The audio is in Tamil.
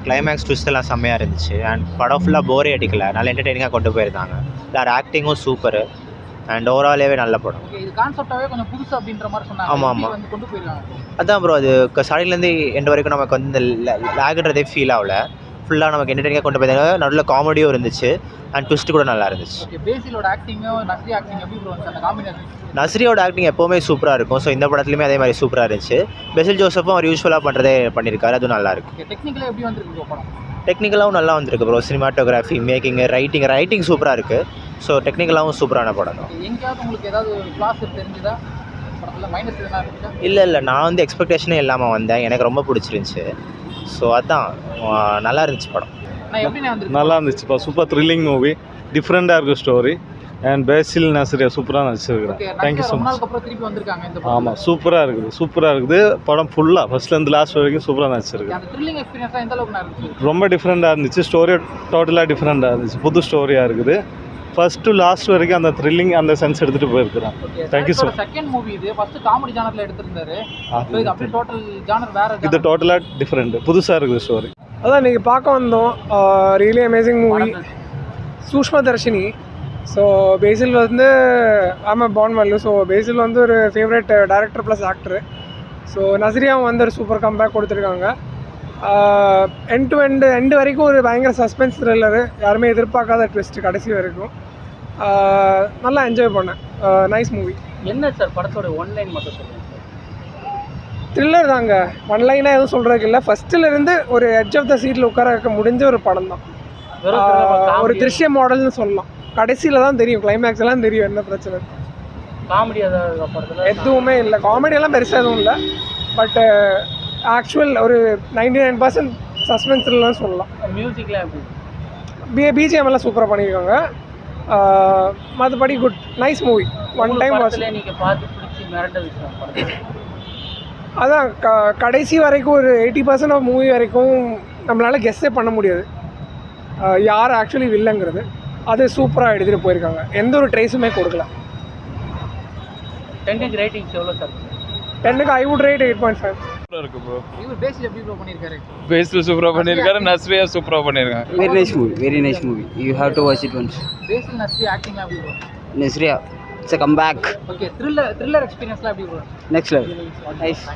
கிளைமேக்ஸ் ட்விஸ்ட் எல்லாம் செம்மையாக இருந்துச்சு. அண்ட் படம் ஃபுல்லாக போரே அடிக்கல, நல்ல என்டர்டெய்னிங்காக கொண்டு போயிருந்தாங்க. எல்லார் ஆக்டிங்கும் சூப்பரு அண்ட் ஓவராலாகவே நல்ல படம். இது கான்செப்டாகவே கொஞ்சம் புதுசு அப்படின்ற மாதிரி சொன்னாங்க. ஆமாம் கொண்டு போயிருக்காங்க. அதான் ப்ரோ, அது ஸ்டார்டிங்லேருந்து எண்ட் வரைக்கும் நமக்கு வந்து லேக்ன்றதே ஃபீல் ஆகல. ஃபுல்லாக நமக்கு என்டர்டெய்னிங்காக கொண்டு போயிருந்தாங்க. நல்ல காமெடியும் இருந்துச்சு அண்ட் ட்விஸ்ட் கூட நல்லா இருந்துச்சு. பேசிலோட ஆக்டிங்கும் நஸ்ரி ஆக்டிங் எப்படி ப்ரோ அந்த காம்பினேஷன்? நஸ்ரியோட ஆக்டிங் எப்போவுமே சூப்பராக இருக்கும். ஸோ இந்த படத்துலையுமே அதே மாதிரி சூப்பராக இருந்துச்சு. பெசில் ஜோசப்பும் அவர் யூஸ்வலாக பண்ணுறதே பண்ணியிருக்காரு, அதுவும் நல்லா இருக்கு. டெக்னிக்கலாக எப்படி வந்திருக்கு படம்? டெக்னிக்கலாகவும் நல்லா வந்திருக்கு ப்ரோ. சினிமாட்டோகிராஃபி, மேக்கிங், ரைட்டிங் சூப்பராக இருக்குது. ஸோ டெக்னிக்கலாகவும் சூப்பரான படம் தான். எங்கேயாவது உங்களுக்கு ஏதாவது ஃப்ளாஸ் தெரிஞ்சுதா படத்தில்? மைனஸ் எதுனா இருக்குதா? இல்லை, நான் வந்து எக்ஸ்பெக்டேஷனே இல்லாமல் வந்தேன். எனக்கு ரொம்ப பிடிச்சிருந்துச்சி. ஸோ அதான் நல்லா இருந்துச்சு படம். நல்லா இருந்துச்சுப்பா. சூப்பர் த்ரில்லிங் மூவி, டிஃப்ரெண்ட்டாக இருக்குது ஸ்டோரி. அண்ட் பேசில் நஸ்ரியா சூப்பராக நடிச்சிருக்கிறேன். Thank you so much. ஆமாம், சூப்பராக இருக்குது படம் ஃபுல்லாக ஃபர்ஸ்ட்லேருந்து லாஸ்ட் வரைக்கும் சூப்பராக நடிச்சிருக்கேன். ரொம்ப டிஃப்ரெண்ட்டாக இருந்துச்சு. ஸ்டோரி டோட்டலாக டிஃப்ரெண்ட்டாக இருந்துச்சு. புது ஸ்டோரியாக இருக்குது. ஃபர்ஸ்ட் டு லாஸ்ட் வரைக்கும் அந்த த்ரில்லிங் அந்த சென்ஸ் எடுத்துகிட்டு போயிருக்கிறேன். Thank you so much. Second movie இது ஃபர்ஸ்ட் காமெடி ஜானர்ல எடுத்திருந்தாரு. இது அப்படியே டோட்டல் ஜானர் வேற. இது டோட்டலாக டிஃப்ரெண்ட், புதுசாக இருக்குது ஸ்டோரி. அதான் நீங்கள் பார்க்க வந்தோம். Really amazing movie. Sookshmadarshini. So Basil வந்து பான் வேல்யூ. ஸோ பேசில் வந்து ஒரு favourite director plus actor. So நஸ்ரியாவும் வந்து ஒரு சூப்பர் கம்பேக் கொடுத்துருக்காங்க. எண்ட் டு எண்டு வரைக்கும் ஒரு பயங்கர சஸ்பென்ஸ் த்ரில்லரு, யாருமே எதிர்பார்க்காத ட்விஸ்ட் கடைசி வரைக்கும். நல்லா என்ஜாய் பண்ணேன். Nice movie. என்ன சார் படத்தோட ஒன்லைன் மட்டும் சொல்லுங்கள். த்ரில்லர் தாங்க, ஒன்லைனாக எதுவும் சொல்கிறதுக்கு இல்லை. ஃபஸ்ட்டிலேருந்து ஒரு எட்ஜ் ஆஃப் த சீட்டில் உட்கார வைக்க முடிஞ்ச ஒரு படம் தான். ஒரு திருஷ்ய மாடல்னு சொல்லலாம். கடைசியில் தான் தெரியும், கிளைமேக்ஸ் எல்லாம் தெரியும் என்ன பிரச்சனை. காமெடி எதுவுமே இல்லை, காமெடியெல்லாம் பெருசாக எதுவும் இல்லை. பட் ஆக்சுவல் ஒரு 99% சஸ்பென்ஸ்லாம் சொல்லலாம். மியூசிக்லாம் எப்படி? பிஜிஎம் எல்லாம் சூப்பராக பண்ணியிருக்காங்க. மற்றபடி good, nice movie. One time watch. நீங்கள் பார்த்து பிடிச்சி மிரண்ட விஷயம் அதான் கடைசி வரைக்கும் ஒரு 80% ஆஃப் மூவி வரைக்கும் நம்மளால் கெஸ்ஸே பண்ண முடியாது யார் ஆக்சுவலி வில்லங்கிறது. அது சூப்பராக எடுத்துகிட்டு போயிருக்காங்க, எந்த ஒரு ட்ரேஸுமே கொடுக்கல. 10க்கு ரேட்டிங்ஸ் எவ்வளோ சார்? 10க்கு ஐ வுட் ரேட் 8.5. இருக்கு ப்ரோ. இவர் பேசில் எப்படி ப்ரோ பண்ணியிருக்காரு? பேசில் சூப்பராக பண்ணியிருக்காரு, நஸ்ரியா சூப்பராக பண்ணியிருக்காங்க. Very nice movie. You have to watch it once. பேசில் நஸ்ரி ஆக்டிங்லாம் எப்படி bro? Nasriya, it's a comeback. Okay, thriller எக்ஸ்பீரியன்ஸ்லாம் எப்படி ப்ரோ? Next level. Nice.